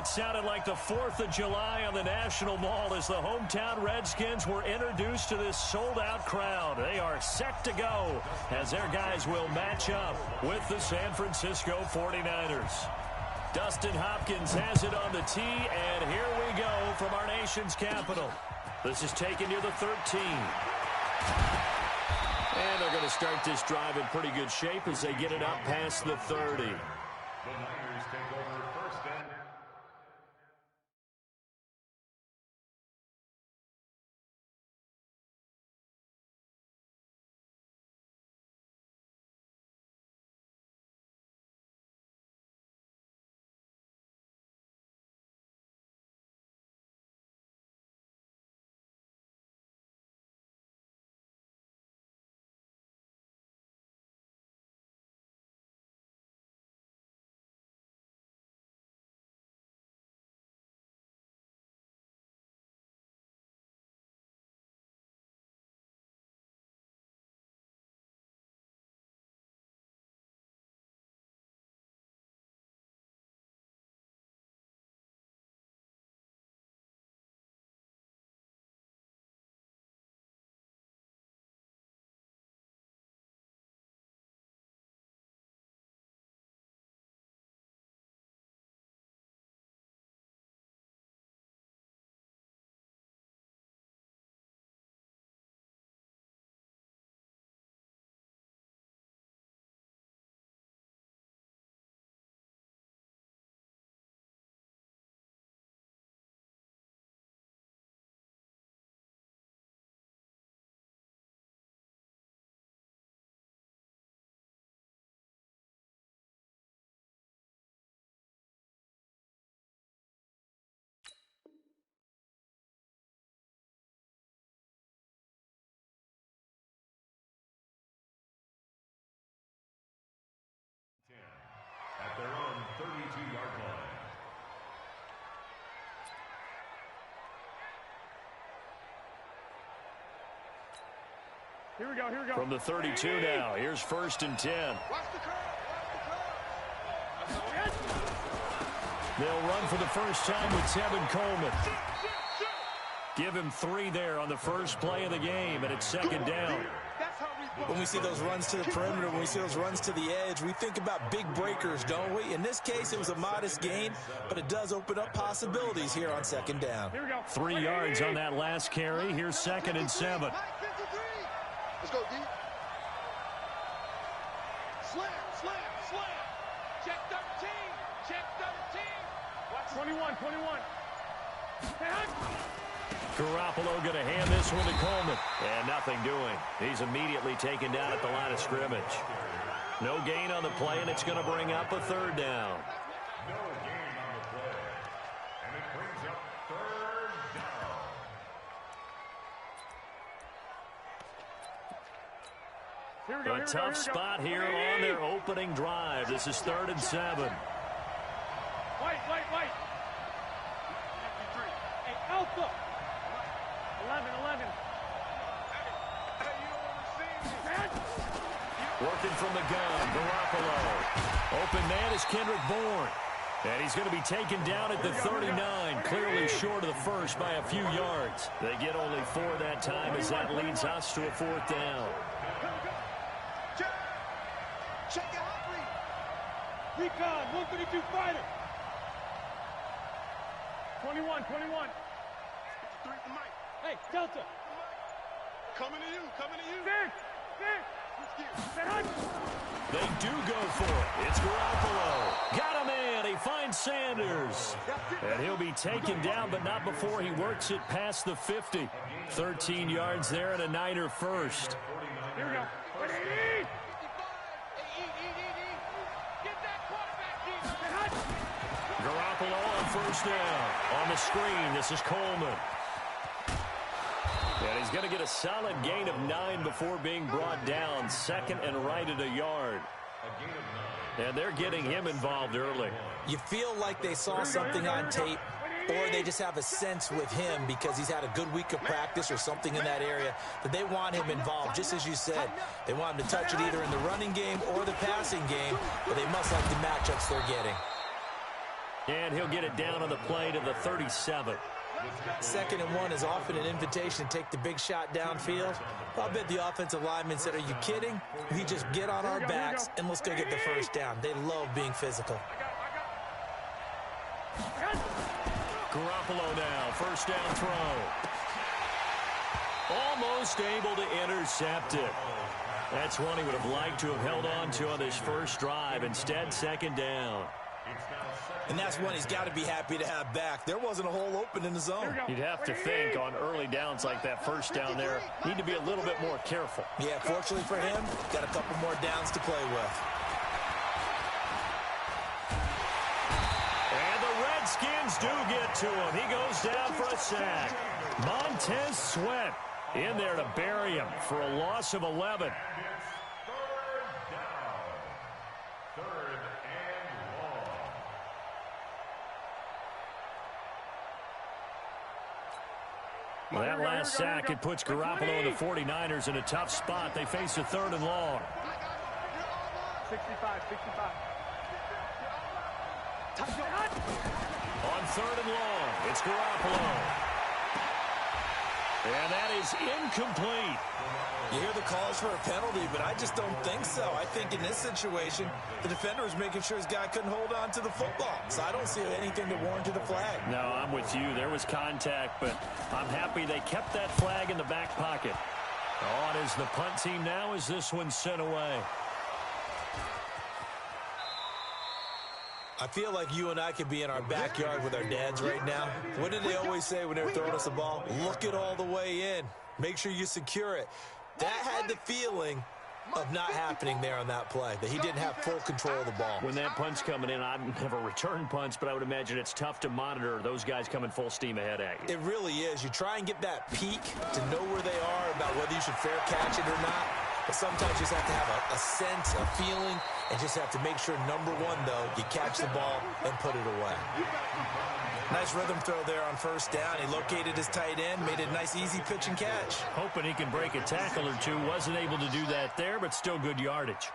it sounded like the 4th of July on the National Mall as the hometown Redskins were introduced to this sold-out crowd. They are set to go as their guys will match up with the San Francisco 49ers. Dustin Hopkins has it on the tee, and here we go from our nation's capital. This is taken near the 13. And they're going to start this drive in pretty good shape as they get it up past the 30. The Niners take over first and at their own 32-yard line. Here we go, here we go. From the 32 now, here's 1st and 10. Watch the curve, They'll run for the first time with Tevin Coleman. Give him 3 there on the first play of the game, and it's 2nd down. When we see those runs to the perimeter, when we see those runs to the edge, we think about big breakers, don't we? In this case, it was a modest gain, but it does open up possibilities here on 2nd down. 3 yards on that last carry. Here's 2nd and 7. Let's go, D. Slam, slam, slam. Check 13. Check 13. Watch 21, 21. Garoppolo going to hand this one to Coleman. And nothing doing. He's immediately taken down at the line of scrimmage. No gain on the play, and it's going to bring up a 3rd down. No gain on the play. And it brings up 3rd down. A tough spot here on their opening drive. This is 3rd and 7. White. Hey, Alpha. 11. Working from the gun, Garoppolo. Open man is Kendrick Bourne. And he's going to be taken down at the 39, clearly short of the first by a few yards. They get only 4 that time as that leads us to a 4th down. Check your hot read. Recon, 132 fighter. 21. Hey, Delta. Coming to you. They do go for it. It's Garoppolo. Got a man. He finds Sanders. And he'll be taken down, but not before he works it past the 50. 13 yards there and a Niner first. Here we go. Garoppolo on 1st down. On the screen, this is Coleman. And he's going to get a solid gain of 9 before being brought down. 2nd and right at a yard. And they're getting him involved early. You feel like they saw something on tape, or they just have a sense with him because he's had a good week of practice or something in that area that they want him involved. Just as you said, they want him to touch it either in the running game or the passing game, but they must like the matchups they're getting. And he'll get it down on the play to the 37. 2nd and 1 is often an invitation to take the big shot downfield. I'll bet the offensive lineman said, are you kidding? We just get on our backs and let's go get the first down. They love being physical. Garoppolo now, first down throw. Almost able to intercept it. That's one he would have liked to have held on to on this first drive. Instead, 2nd down. And that's one he's got to be happy to have back. There wasn't a hole open in the zone. You'd have to think on early downs like that first down there, need to be a little bit more careful. Yeah, fortunately for him, got a couple more downs to play with. And the Redskins do get to him. He goes down for a sack. Montez Sweat in there to bury him for a loss of 11. Well, that last sack, it puts Garoppolo and the 49ers in a tough spot. They face a 3rd and long. 65. On 3rd and long, it's Garoppolo. And that is incomplete. You hear the calls for a penalty, but I just don't think so. I think in this situation, the defender was making sure his guy couldn't hold on to the football. So I don't see anything to warrant the flag. No, I'm with you. There was contact, but I'm happy they kept that flag in the back pocket. On is the punt team now as this one's sent away. I feel like you and I could be in our backyard with our dads right now. What did they always say when they were throwing us a ball? Look it all the way in. Make sure you secure it. That had the feeling of not happening there on that play, that he didn't have full control of the ball. When that punt's coming in, I've never returned punts, but I would imagine it's tough to monitor those guys coming full steam ahead at you. It really is. You try and get that peek to know where they are about whether you should fair catch it or not. But sometimes you just have to have a sense, a feeling, and just have to make sure, number one, though, you catch the ball and put it away. Nice rhythm throw there on first down. He located his tight end, made it a nice, easy pitch and catch. Hoping he can break a tackle or two. Wasn't able to do that there, but still good yardage.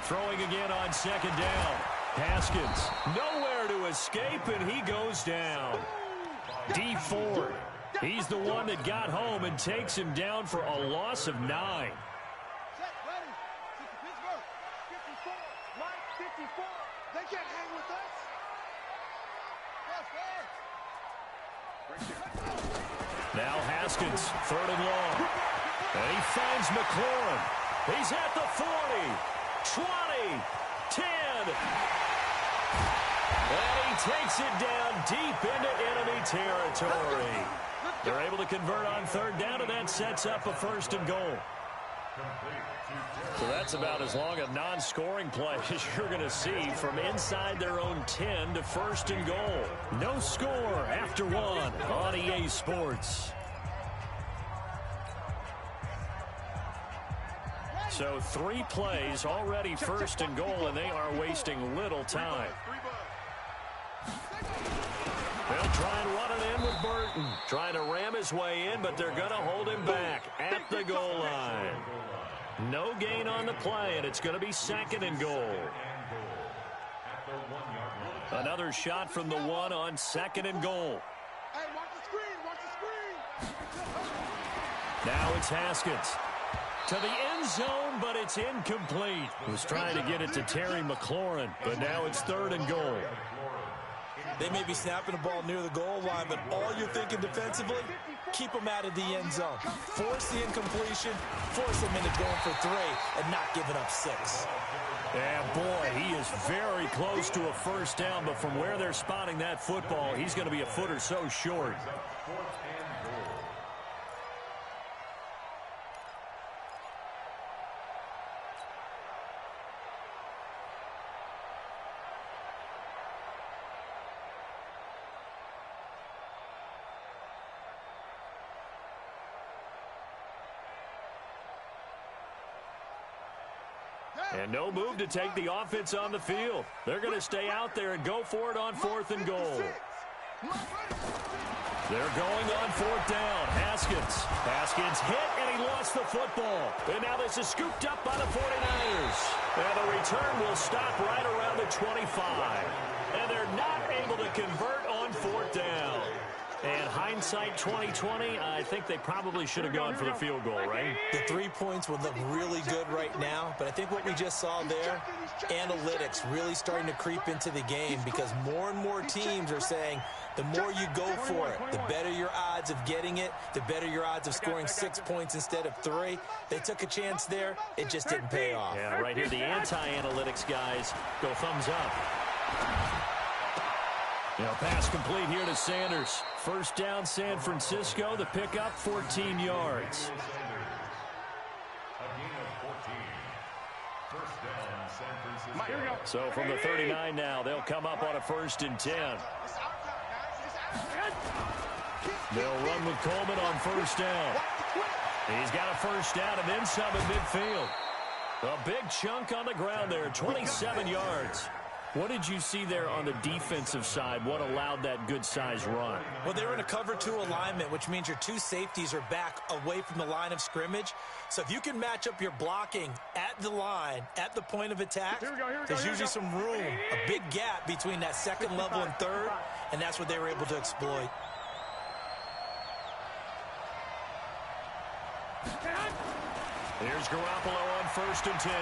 Throwing again on 2nd down. Haskins, nowhere to escape, and he goes down. D. Ford, he's the one that got home and takes him down for a loss of 9. They can't hang with us. Now Haskins, 3rd and long. And he finds McLaurin. He's at the 40, 20, 10. And he takes it down deep into enemy territory. They're able to convert on 3rd down, and that sets up a 1st and goal. So that's about as long a non-scoring play as you're going to see from inside their own 10 to 1st and goal. No score after 1 on EA Sports. So 3 plays already 1st and goal, and they are wasting little time. They'll try and run it in with Burton. Trying to ram his way in, but they're going to hold him back at the goal line. No gain on the play, and it's going to be 2nd and goal. Another shot from the 1 on 2nd and goal. Hey, watch the screen, watch the screen. Now it's Haskins. To the end zone, but it's incomplete. He was trying to get it to Terry McLaurin, but now it's 3rd and goal. They may be snapping the ball near the goal line, but all you're thinking defensively, keep them out of the end zone. Force the incompletion, force them into going for 3, and not giving up 6. Yeah, boy, he is very close to a 1st down, but from where they're spotting that football, he's going to be a foot or so short. And no move to take the offense on the field. They're going to stay out there and go for it on 4th and goal. They're going on 4th down. Haskins hit, and he lost the football. And now this is scooped up by the 49ers. And the return will stop right around the 25. And they're not able to convert on fourth down. And hindsight 2020, I think they probably should have gone for the field goal, right? The 3 points would look really good right now, but I think what we just saw there, analytics really starting to creep into the game because more and more teams are saying the more you go for it, the better your odds of getting it, the better your odds of scoring 6 points instead of 3. They took a chance there. It just didn't pay off. Yeah, right here, the anti-analytics guys go thumbs up. Pass complete here to Sanders. First down, San Francisco. The pickup, 14 yards. So from the 39 now, they'll come up on a 1st and 10. They'll run with Coleman on 1st down. He's got a 1st down and then some at midfield. A big chunk on the ground there, 27 yards. What did you see there on the defensive side? What allowed that good-sized run? Well, they were in a cover 2 alignment, which means your 2 safeties are back away from the line of scrimmage. So if you can match up your blocking at the line, at the point of attack, there's usually some room, a big gap between that 2nd level and 3rd, and that's what they were able to exploit. Here's Garoppolo on 1st and 10.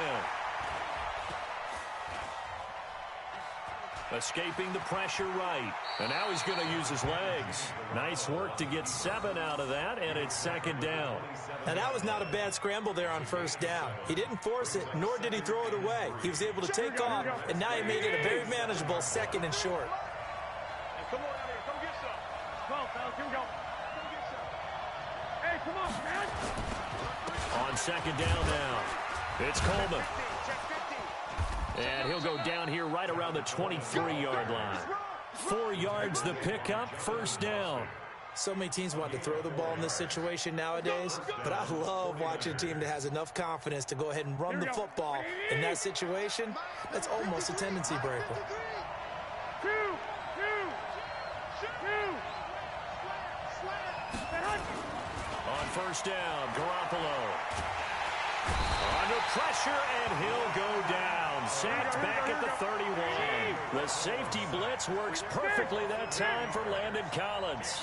Escaping the pressure right. And now he's going to use his legs. Nice work to get 7 out of that, and it's 2nd down. Now, that was not a bad scramble there on 1st down. He didn't force it, nor did he throw it away. He was able to take off, and now he made it a very manageable 2nd and short. Hey, come on out here. Come get some. Come on, fellas. Here we go. Come get some. Hey, come on, man. On 2nd down now, it's Coleman. And he'll go down here right around the 23-yard line. 4 yards the pickup, 1st down. So many teams want to throw the ball in this situation nowadays, but I love watching a team that has enough confidence to go ahead and run the football in that situation. That's almost a tendency breaker. On 1st down, Garoppolo. Under pressure, and he'll go down. Sacked back at the 31. The safety blitz works perfectly that time for Landon Collins.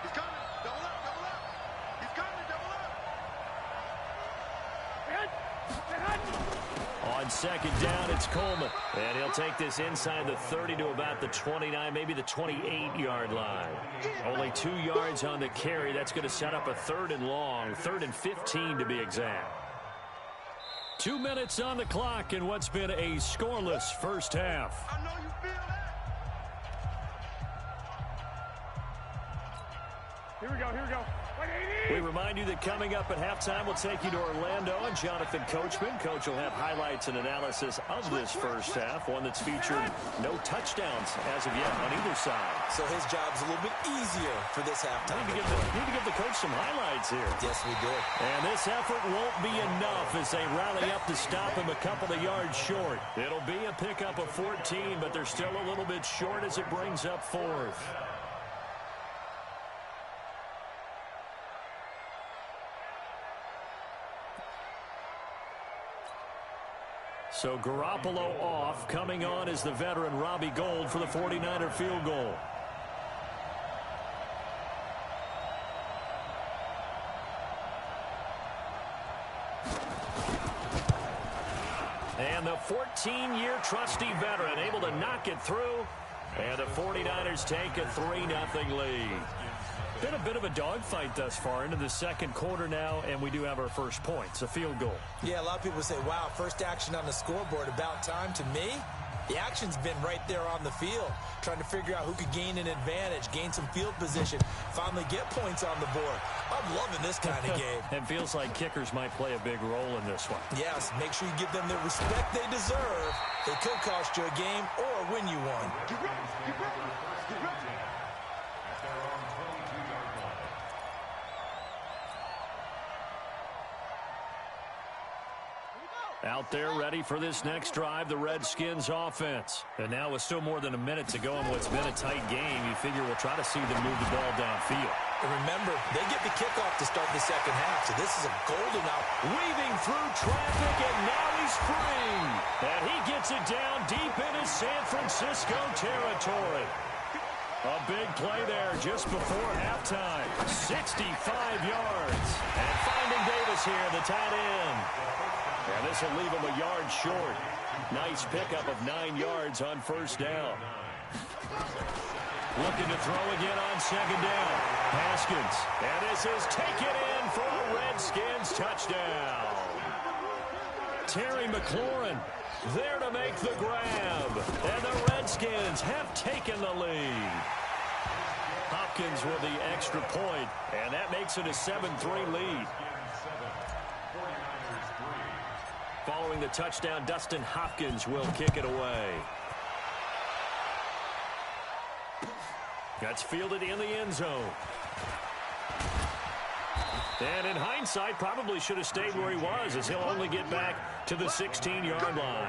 He's coming. Double up, double up. He's coming, double up. On 2nd down, it's Coleman. And he'll take this inside the 30 to about the 29, maybe the 28-yard line. Only 2 yards on the carry. That's going to set up a 3rd and long, 3rd and 15 to be exact. 2 minutes on the clock in what's been a scoreless first half. I know you feel that. Here we go, here we go. We remind you that coming up at halftime, we'll take you to Orlando and Jonathan Coachman. Coach will have highlights and analysis of this first half, one that's featured no touchdowns as of yet on either side. So his job's a little bit easier for this halftime. Need to give the coach some highlights here. Yes, we do. And this effort won't be enough as they rally up to stop him a couple of yards short. It'll be a pickup of 14, but they're still a little bit short as it brings up 4th. So Garoppolo off. Coming on is the veteran Robbie Gould for the 49er field goal. And the 14-year trusty veteran able to knock it through. And the 49ers take a 3-0 lead. Been a bit of a dogfight thus far into the 2nd quarter now, and we do have our first points, a field goal. Yeah, a lot of people say, wow, first action on the scoreboard, about time. To me, the action's been right there on the field, trying to figure out who could gain an advantage, gain some field position, finally get points on the board. I'm loving this kind of game. It feels like kickers might play a big role in this one. Yes, make sure you give them the respect they deserve. They could cost you a game or win you one. Out there ready for this next drive, the Redskins offense. And now with still more than a minute to go in what's been a tight game, you figure we'll try to see them move the ball downfield. And remember, they get the kickoff to start the second half, so this is a golden opportunity. Weaving through traffic, and now he's free. And he gets it down deep into San Francisco territory. A big play there just before halftime. 65 yards. And finding Davis here, the tight end. And this will leave him a yard short. Nice pickup of 9 yards on first down. Looking to throw again on second down. Haskins. And this is taken in for a Redskins touchdown. Terry McLaurin there to make the grab. And the Redskins have taken the lead. Hopkins with the extra point, and that makes it a 7-3 lead. Following the touchdown, Dustin Hopkins will kick it away. That's fielded in the end zone. And in hindsight, probably should have stayed where he was, as he'll only get back to the 16-yard line.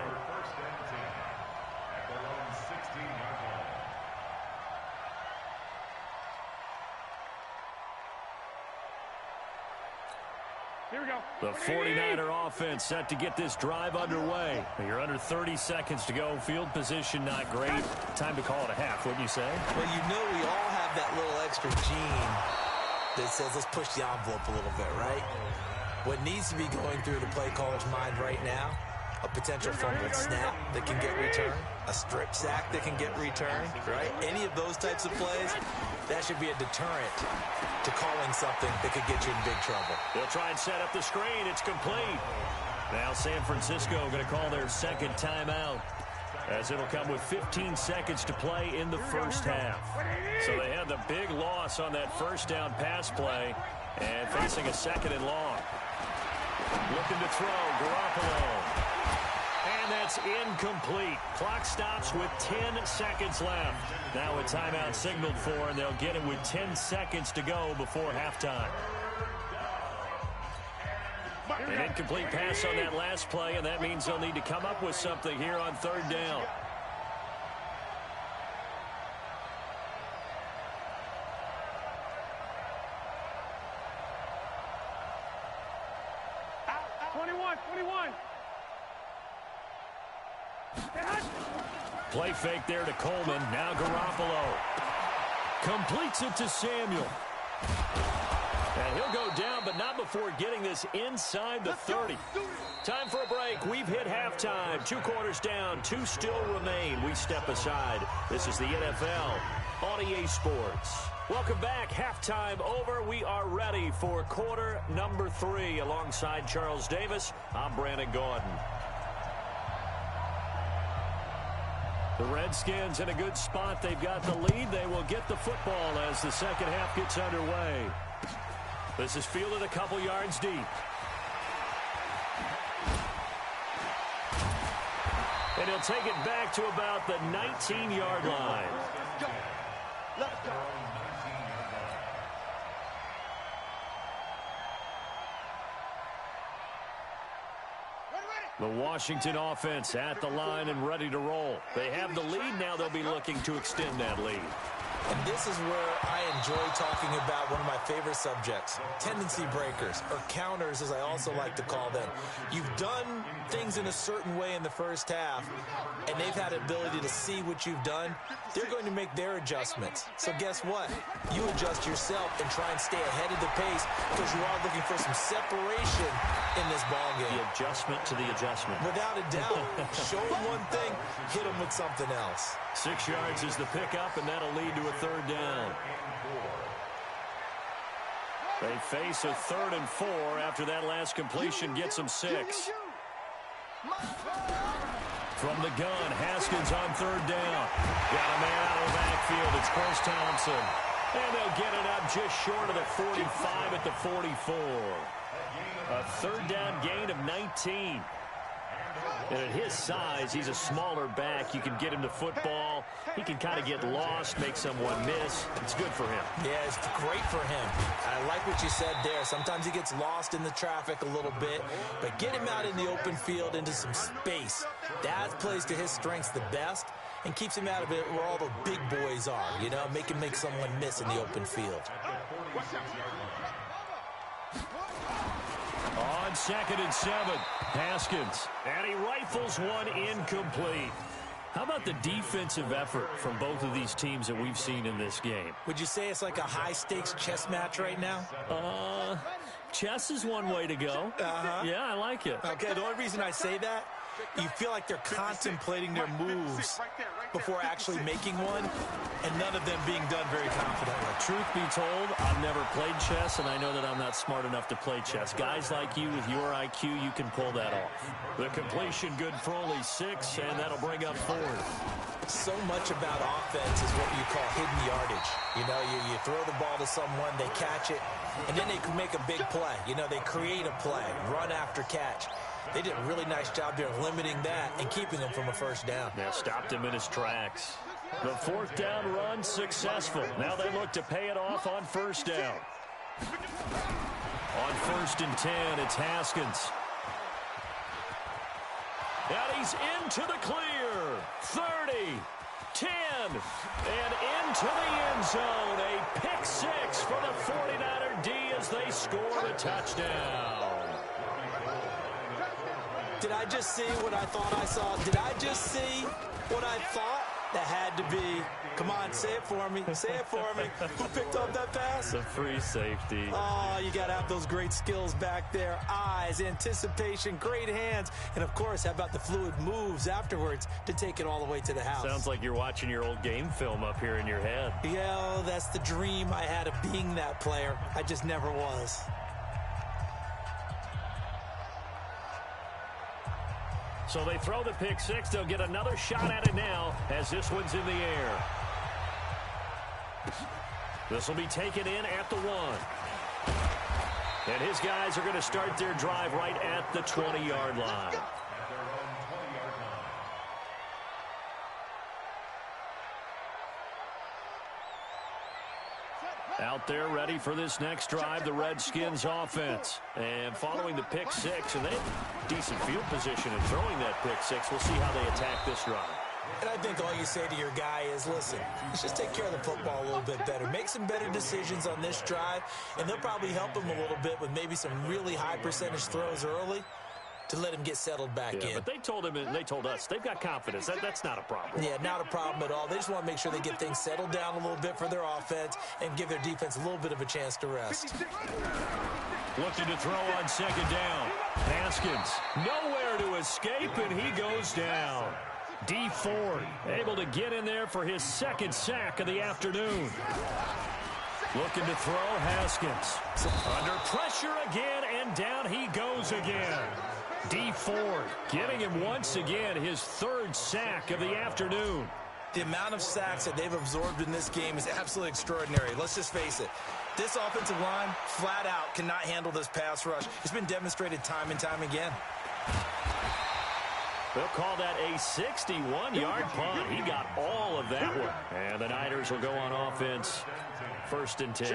Here we go. The 49er offense set to get this drive underway. You're under 30 seconds to go. Field position not great. Time to call it a half, wouldn't you say? Well, you know we all have that little extra gene that says let's push the envelope a little bit, right? What needs to be going through the play caller's mind right now, a potential fumbled snap that can get returned, a strip sack that can get returned, right? Any of those types of plays, that should be a deterrent to calling something that could get you in big trouble. They'll try and set up the screen. It's complete. Now San Francisco going to call their second timeout, as it'll come with 15 seconds to play in the first half. So they had the big loss on that first down pass play and facing a second and long. Looking to throw, Garoppolo. And that's incomplete. Clock stops with 10 seconds left. Now a timeout signaled for, and they'll get it with 10 seconds to go before halftime. An incomplete pass on that last play, and that means they'll need to come up with something here on third down. Play fake there to Coleman. Now Garoppolo completes it to Samuel. And he'll go down, but not before getting this inside the 30. Time for a break. We've hit halftime. 2 quarters down. 2 still remain. We step aside. This is the NFL on EA Sports. Welcome back. Halftime over. We are ready for quarter number 3. Alongside Charles Davis, I'm Brandon Gordon. The Redskins in a good spot. They've got the lead. They will get the football as the second half gets underway. This is fielded a couple yards deep. And he'll take it back to about the 19-yard line. Let's go. The Washington offense at the line and ready to roll. They have the lead. Now they'll be looking to extend that lead. And this is where I enjoy talking about one of my favorite subjects, tendency breakers, or counters as I also like to call them. You've done things in a certain way in the first half, and they've had the ability to see what you've done. They're going to make their adjustments. So guess what? You adjust yourself and try and stay ahead of the pace because you are looking for some separation in this ballgame. The adjustment to the adjustment. Without a doubt. Show them one thing, hit them with something else. 6 yards is the pickup, and that'll lead to a third down. They face a 3rd and 4 after that last completion gets them 6. From the gun, Haskins on 3rd down. Got a man out of the backfield. It's Chris Thompson. And they'll get it up just short of the 45 at the 44. A 3rd down gain of 19. And at his size, he's a smaller back. You can get him to football. He can kind of get lost, make someone miss. It's good for him. Yeah, it's great for him. I like what you said there. Sometimes he gets lost in the traffic a little bit, but get him out in the open field into some space. That plays to his strengths the best. and keeps him out of it where all the big boys are, you know, make someone miss in the open field. On 2nd and 7, Haskins. And he rifles one incomplete. How about the defensive effort from both of these teams that we've seen in this game? Would you say it's like a high-stakes chess match right now? Chess is one way to go. Yeah, I like it. Okay, the only reason I say that, you feel like they're contemplating their moves before actually making one, and none of them being done very confidently. Truth be told, I've never played chess, and I know that I'm not smart enough to play chess. Guys like you with your IQ, you can pull that off. The completion good for only 6, and that'll bring up 4. So much about offense is what you call hidden yardage. You know, you throw the ball to someone, they catch it, and then they can make a big play. You know, they create a play, run after catch. They did a really nice job there of limiting that and keeping him from a first down. Yeah, stopped him in his tracks. The 4th down run successful. Now they look to pay it off on 1st down. On 1st and 10, it's Haskins. And he's into the clear. 30, 10, and into the end zone. A pick 6 for the 49er D as they score a touchdown. Did I just see what I thought I saw? Did I just see what I thought? That had to be. Come on, say it for me. Say it for me. Who picked up that pass? The free safety. Oh, you got to have those great skills back there. Eyes, anticipation, great hands. And, of course, how about the fluid moves afterwards to take it all the way to the house? Sounds like you're watching your old game film up here in your head. Yeah, that's the dream I had of being that player. I just never was. So they throw the pick 6. They'll get another shot at it now as this one's in the air. This will be taken in at the 1. And his guys are going to start their drive right at the 20-yard line. Out there ready for this next drive, the Redskins offense. And following the pick 6, and they have decent field position in throwing that pick 6. We'll see how they attack this drive. And I think all you say to your guy is, listen, let's just take care of the football a little bit better. Make some better decisions on this drive, and they'll probably help him a little bit with maybe some really high percentage throws early to let him get settled back in. But they told him, and they told us, they've got confidence. That's not a problem. Yeah, not a problem at all. They just want to make sure they get things settled down a little bit for their offense and give their defense a little bit of a chance to rest. Looking to throw on 2nd down. Haskins, nowhere to escape, and he goes down. D. Ford able to get in there for his 2nd sack of the afternoon. Looking to throw, Haskins. Under pressure again, and down he goes again. D. Ford giving him once again his 3rd sack of the afternoon. The amount of sacks that they've absorbed in this game is absolutely extraordinary. Let's just face it. This offensive line, flat out, cannot handle this pass rush. It's been demonstrated time and time again. They'll call that a 61-yard punt. He got all of that one. And the Niners will go on offense. 1st and 10.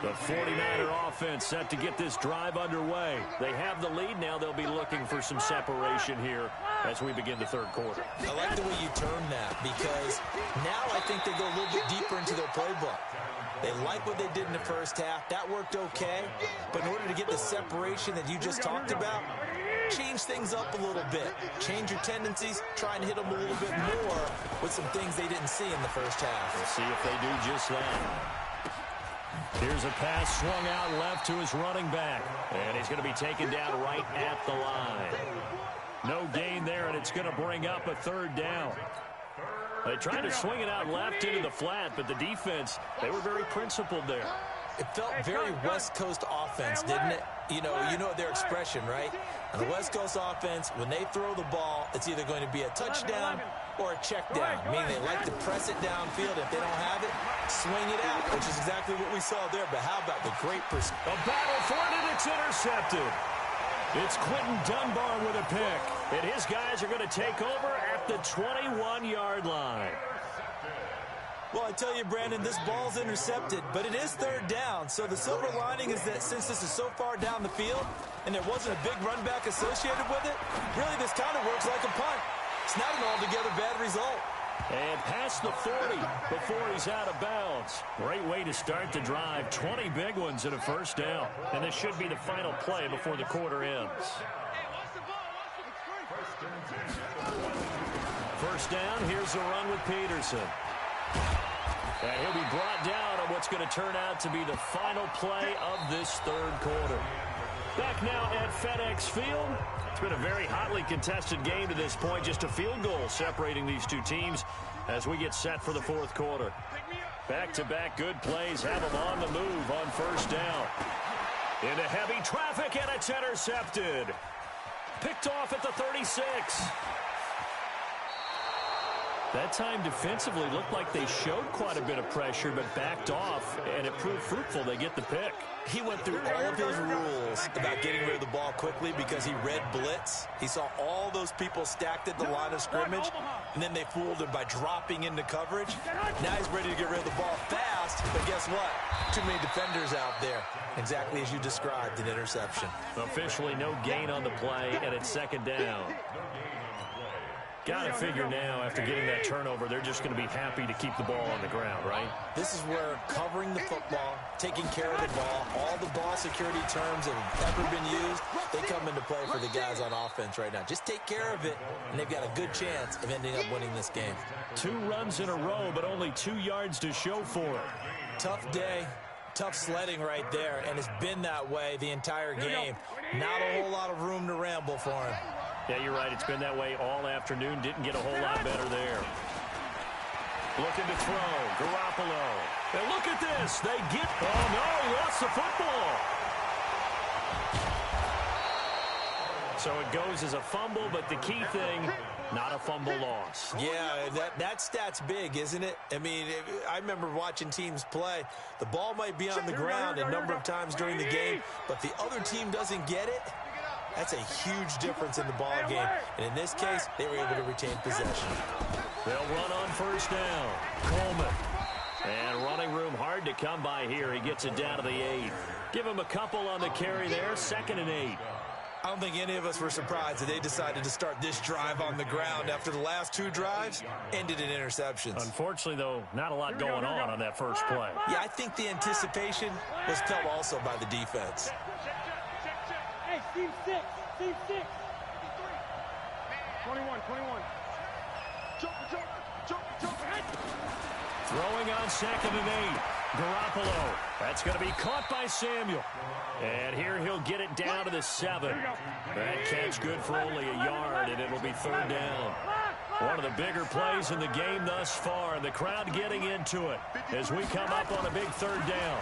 The 49er offense set to get this drive underway. They have the lead. Now they'll be looking for some separation here as we begin the 3rd quarter. I like the way you term that, because now I think they go a little bit deeper into their playbook. They like what they did in the first half. That worked okay. But in order to get the separation that you just talked about, change things up a little bit. Change your tendencies. Try and hit them a little bit more with some things they didn't see in the first half. We'll see if they do just that. Here's a pass swung out left to his running back. And he's going to be taken down right at the line. No gain there, and it's going to bring up a 3rd down. They tried to swing it out left into the flat, but the defense, they were very principled there. It felt very West Coast offense, didn't it? You know their expression, right? On the West Coast offense, when they throw the ball, it's either going to be a touchdown or a check down, meaning they like to press it downfield. If they don't have it, swing it out, which is exactly what we saw there. But how about the great pursuit? A battle for it, and it's intercepted. It's Quentin Dunbar with a pick, and his guys are going to take over at the 21-yard line. Well, I tell you, Brandon, this ball's intercepted, but it is 3rd down. So the silver lining is that since this is so far down the field and there wasn't a big run back associated with it, really this kind of works like a punt. It's not an altogether bad result. And past the 40 before he's out of bounds. Great way to start the drive. 20 big ones and a first down. And this should be the final play before the quarter ends. First down, here's a run with Peterson. And he'll be brought down on what's going to turn out to be the final play of this third quarter. Back now at FedEx Field. It's been a very hotly contested game to this point. Just a field goal separating these two teams as we get set for the fourth quarter. Back-to-back good plays have them on the move on first down. Into heavy traffic, and it's intercepted. Picked off at the 36. That time defensively looked like they showed quite a bit of pressure, but backed off, and it proved fruitful. They get the pick. He went through all of his rules about getting rid of the ball quickly because he read blitz. He saw all those people stacked at the line of scrimmage, and then they fooled him by dropping into coverage. Now he's ready to get rid of the ball fast, but guess what? Too many defenders out there. Exactly as you described, an interception. Officially no gain on the play, and it's second down. Got to figure now, after getting that turnover, they're just going to be happy to keep the ball on the ground, right? This is where covering the football, taking care of the ball, all the ball security terms that have ever been used, they come into play for the guys on offense right now. Just take care of it, and they've got a good chance of ending up winning this game. 2 runs in a row, but only 2 yards to show for it. Tough day. Tough sledding right there, and it's been that way the entire game. Not a whole lot of room to ramble for him. Yeah, you're right. It's been that way all afternoon. Didn't get a whole lot better there. Looking to throw. Garoppolo. And look at this. They get... Oh, no. He lost the football. So it goes as a fumble, but the key thing, not a fumble loss. Yeah, that stat's big, isn't it? I mean, I remember watching teams play. The ball might be on the ground a number of times during the game, but the other team doesn't get it. That's a huge difference in the ball game. And in this case, they were able to retain possession. They'll run on first down. Coleman. And running room hard to come by here. He gets it down to the 8. Give him a couple on the carry there. 2nd and 8. I don't think any of us were surprised that they decided to start this drive on the ground after the last 2 drives ended in interceptions. Unfortunately, though, not a lot going on that first play. Yeah, I think the anticipation was felt also by the defense. Hey, team 6. Team 6. 21. Jump. Throwing on 2nd and 8. Garoppolo. That's going to be caught by Samuel. And here he'll get it down to the 7. That catch good for only a yard, and it'll be 3rd down. One of the bigger plays in the game thus far, and the crowd getting into it as we come up on a big 3rd down.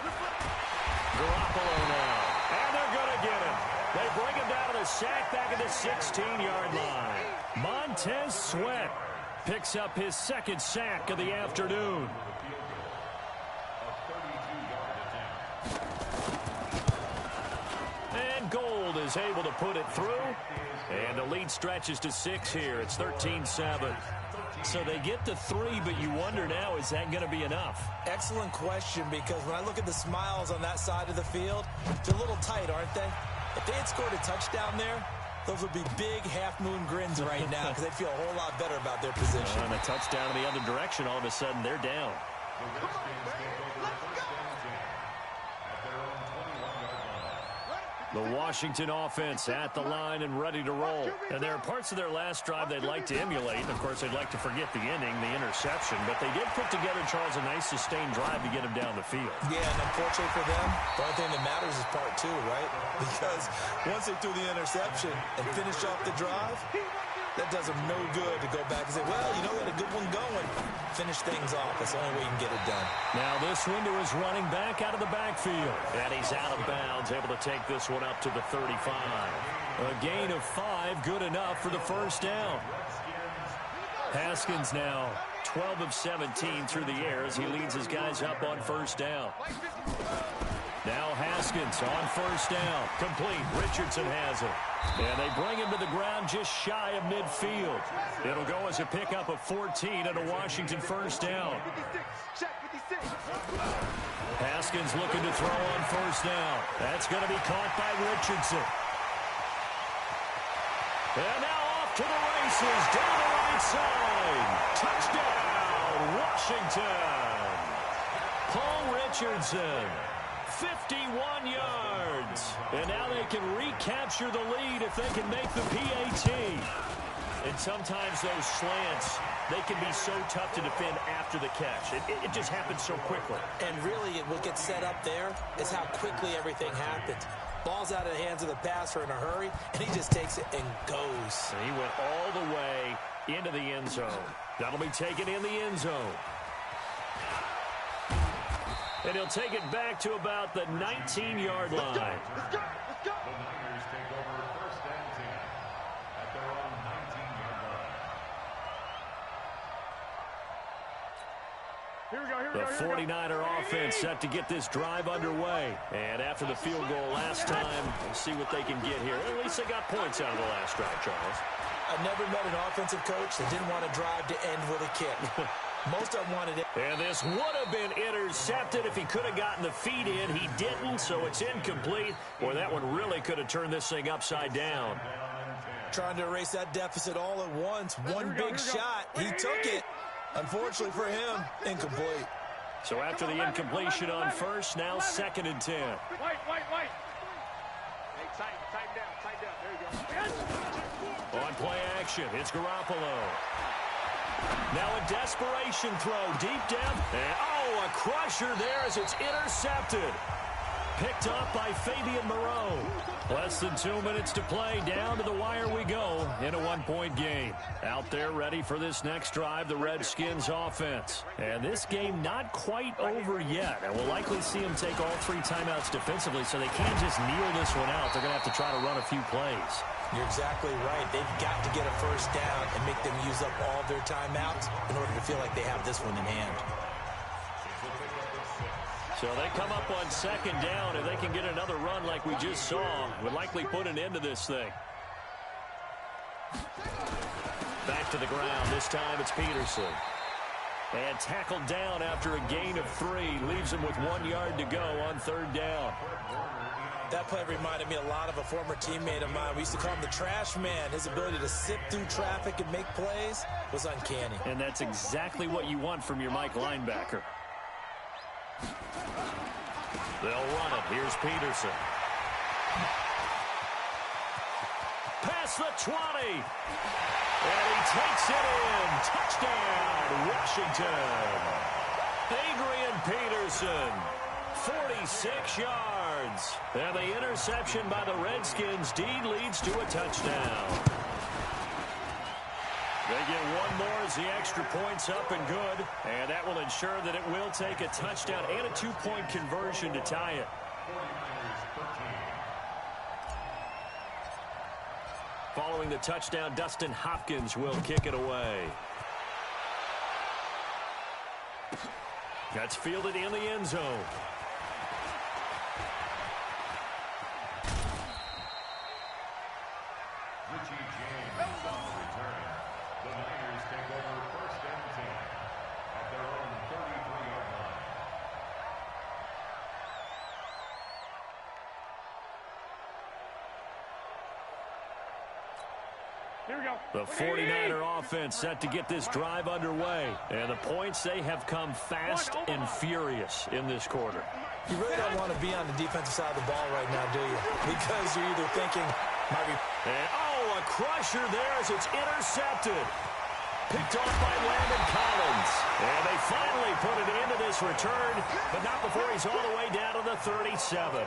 Garoppolo now. And they're going to get him. They bring him down to the sack back at the 16-yard line. Montez Sweat picks up his 2nd sack of the afternoon. And Gold is able to put it through. And the lead stretches to 6 here. It's 13-7. So they get to 3, but you wonder now, is that going to be enough? Excellent question, because when I look at the smiles on that side of the field, they're a little tight, aren't they? If they had scored a touchdown there, those would be big half-moon grins right now because they'd feel a whole lot better about their position. And a touchdown in the other direction, all of a sudden they're down. The Washington offense at the line and ready to roll. And there are parts of their last drive they'd like to emulate. Of course, they'd like to forget the ending, the interception. But they did put together, Charles, a nice sustained drive to get him down the field. Yeah, and unfortunately for them, the only thing that matters is part 2, right? Because once they threw the interception and finished off the drive, that does them no good to go back and say, well, you know, we had a good one going. Finish things off. That's the only way you can get it done. Now this one to his running back out of the backfield. And he's out of bounds, able to take this one up to the 35. A gain of 5, good enough for the first down. Haskins now 12 of 17 through the air as he leads his guys up on first down. Now Haskins on first down. Complete. Richardson has it. And they bring him to the ground just shy of midfield. It'll go as a pickup of 14 and a Washington first down. Haskins looking to throw on first down. That's going to be caught by Richardson. And now off off to the races, down the right side. Touchdown, Washington. Paul Richardson, 51 yards. And now they can recapture the lead if they can make the PAT. And sometimes those slants, they can be so tough to defend after the catch. It just happens so quickly. And really, what gets set up there is how quickly everything happens. Ball's out of the hands of the passer in a hurry, and he just takes it and goes. And he went all the way into the end zone. That'll be taken in the end zone. And he'll take it back to about the 19-yard line. Let's go. The Niners take over first and 10 at their own 19-yard line. The 49er offense set to get this drive underway. And after the field goal last time, we'll see what they can get here. At least they got points out of the last drive, Charles. I've never met an offensive coach that didn't want to drive to end with a kick. Most of them wanted it. And this would have been intercepted if he could have gotten the feet in. He didn't, so it's incomplete. Boy, that one really could have turned this thing upside down. Trying to erase that deficit all at once. One big shot. He took it. Unfortunately for him, incomplete. So after the incompletion on first, now 2nd and 10. Wait. Hey, tighten down. There you go. On play action, it's Garoppolo. Now a desperation throw deep down. And, a crusher there as it's intercepted. Picked up by Fabian Moreau. Less than 2 minutes to play. Down to the wire we go in a one-point game. Out there ready for this next drive, the Redskins offense. And this game not quite over yet. And we'll likely see them take all 3 timeouts defensively, so they can't just kneel this one out. They're going to have to try to run a few plays. You're exactly right. They've got to get a first down and make them use up all of their timeouts in order to feel like they have this one in hand. So they come up on 2nd down. If they can get another run like we just saw, would likely put an end to this thing. Back to the ground. This time it's Peterson. And tackled down after a gain of 3. Leaves him with 1 yard to go on 3rd down. That play reminded me a lot of a former teammate of mine. We used to call him the trash man. His ability to sift through traffic and make plays was uncanny. And that's exactly what you want from your Mike linebacker. They'll run it. Here's Peterson. Past the 20. And he takes it in. Touchdown, Washington. Adrian Peterson, 46 yards. And the interception by the Redskins indeed leads to a touchdown. They get one more as the extra point's up and good. And that will ensure that it will take a touchdown and a 2-point conversion to tie it. Following the touchdown, Dustin Hopkins will kick it away. That's fielded in the end zone. The 49er offense set to get this drive underway. And the points, they have come fast and furious in this quarter. You really don't want to be on the defensive side of the ball right now, do you? Because you're either thinking, and a crusher there as it's intercepted. Picked off by Landon Collins. And they finally put it into this return, but not before he's all the way down to the 37.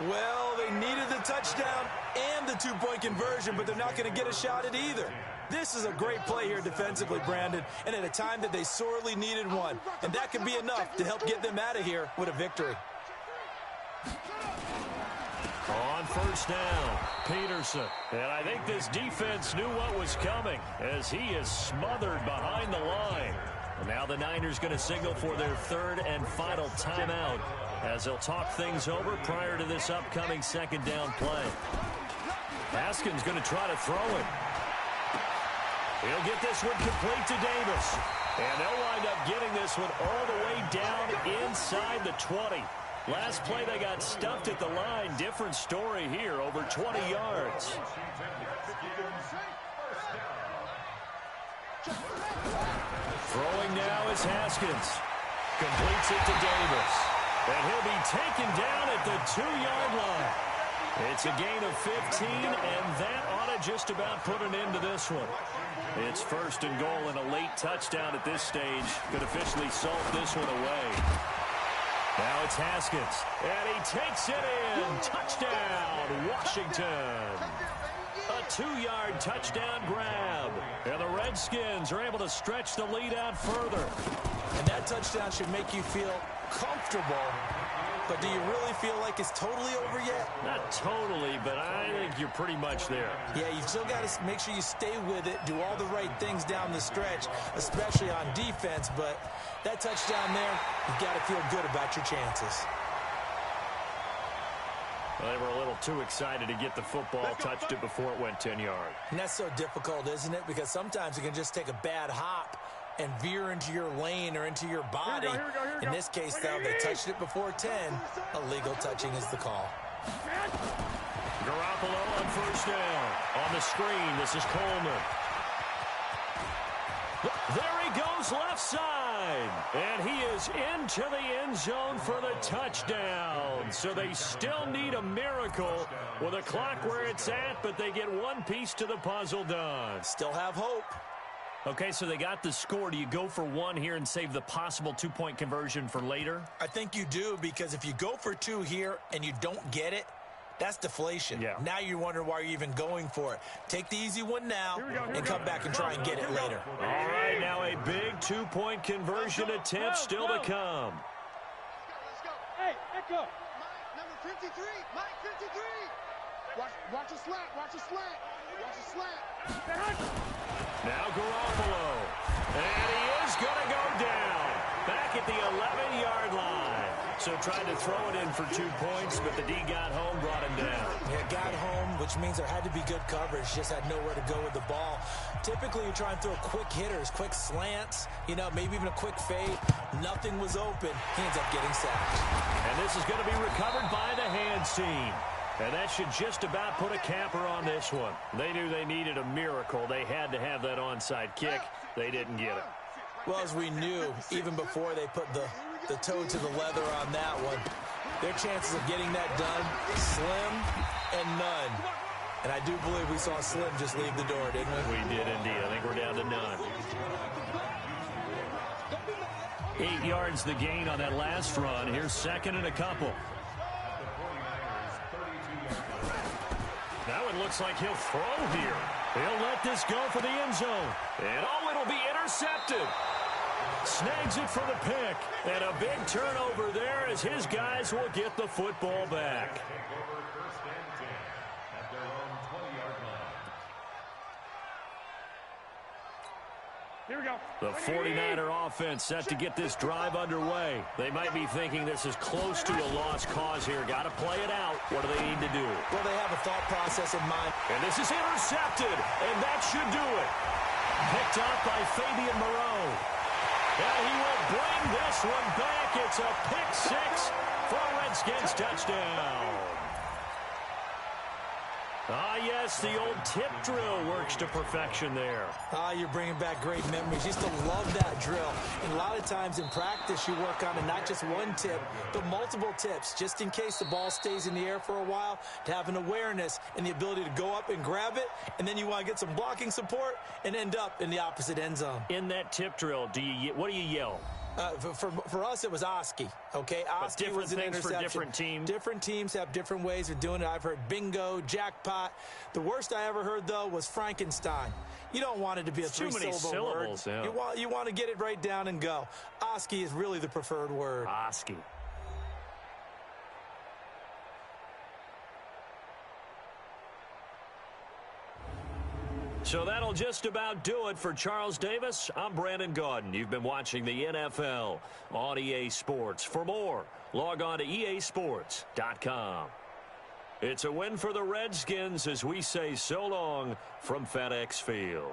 Well, they needed the touchdown and the 2-point conversion, but they're not going to get a shot at either. This is a great play here defensively, Brandon, and at a time that they sorely needed one. And that could be enough to help get them out of here with a victory. On first down, Peterson. And I think this defense knew what was coming as he is smothered behind the line. And now the Niners going to signal for their 3rd and final timeout as they'll talk things over prior to this upcoming 2nd down play. Haskins going to try to throw it. He'll get this one complete to Davis. And they'll wind up getting this one all the way down inside the 20. Last play they got stuffed at the line. Different story here, over 20 yards. Throwing now is Haskins. Completes it to Davis. And he'll be taken down at the 2-yard line. It's a gain of 15, and that ought to just about put an end to this one. It's first and goal, and a late touchdown at this stage could officially salt this one away. Now it's Haskins, and he takes it in. Touchdown, Washington. A 2-yard touchdown grab. And the Redskins are able to stretch the lead out further. And that touchdown should make you feel comfortable. But do you really feel like it's totally over yet? Not totally, but I think you're pretty much there. Yeah, you've still got to make sure you stay with it, do all the right things down the stretch, especially on defense. But that touchdown there, you've got to feel good about your chances. Well, they were a little too excited to get the football, touched it before it went 10 yards. And that's so difficult, isn't it? Because sometimes you can just take a bad hop and veer into your lane or into your body. Here we go. In this case, though, they touched it before 10. Illegal touching is the call. Garoppolo on first down. On the screen, this is Coleman. There he goes left side. And he is into the end zone for the touchdown. So they still need a miracle with a clock where it's at, but they get one piece to the puzzle done. Still have hope. Okay, so they got the score. Do you go for one here and save the possible 2-point conversion for later? I think you do, because if you go for 2 here and you don't get it, that's deflation. Yeah. Now you wonder why you're even going for it. Take the easy one now and come back and try and get it later. All right, now a big 2-point conversion attempt still to come. Let's go. Hey, echo. Number 53. Mike 53. Watch a slant. Watch a slant. Watch a slant. Now Garoppolo. And he is going to go down. Back at the 11-yard line. So tried to throw it in for 2 points, but the D got home, brought him down. Yeah, got home, which means there had to be good coverage. Just had nowhere to go with the ball. Typically, you try and throw quick hitters, quick slants, maybe even a quick fade. Nothing was open. He ends up getting sacked. And this is going to be recovered by the hands team. And that should just about put a capper on this one. They knew they needed a miracle. They had to have that onside kick. They didn't get it. Well, as we knew, even before they put the toe to the leather on that one, their chances of getting that done, slim and none. And I do believe we saw Slim just leave the door, didn't we? We did indeed. I think we're down to none. 8 yards the gain on that last run. Here's second and a couple. Now it looks like he'll throw here. He'll let this go for the end zone. And it'll be intercepted. Snags it for the pick. And a big turnover there as his guys will get the football back. Here we go. The 49er offense set to get this drive underway. They might be thinking this is close to a lost cause here. Got to play it out. What do they need to do? Well, they have a thought process in mind. And this is intercepted, and that should do it. Picked up by Fabian Moreau. And he will bring this one back. It's a pick six for a Redskins touchdown. Ah, yes, the old tip drill works to perfection there. Ah, you're bringing back great memories. Used to love that drill. And a lot of times in practice, you work on it, not just one tip, but multiple tips, just in case the ball stays in the air for a while, to have an awareness and the ability to go up and grab it, and then you want to get some blocking support and end up in the opposite end zone. In that tip drill, what do you yell? For us, it was Oski, okay? Oski was an interception. For different teams. Different teams have different ways of doing it. I've heard bingo, jackpot. The worst I ever heard, though, was Frankenstein. You don't want it to be a three-syllable word. Yeah. You want to get it right down and go. Oski is really the preferred word. Oski. So that'll just about do it for Charles Davis. I'm Brandon Gaudin. You've been watching the NFL on EA Sports. For more, log on to easports.com. It's a win for the Redskins as we say so long from FedEx Field.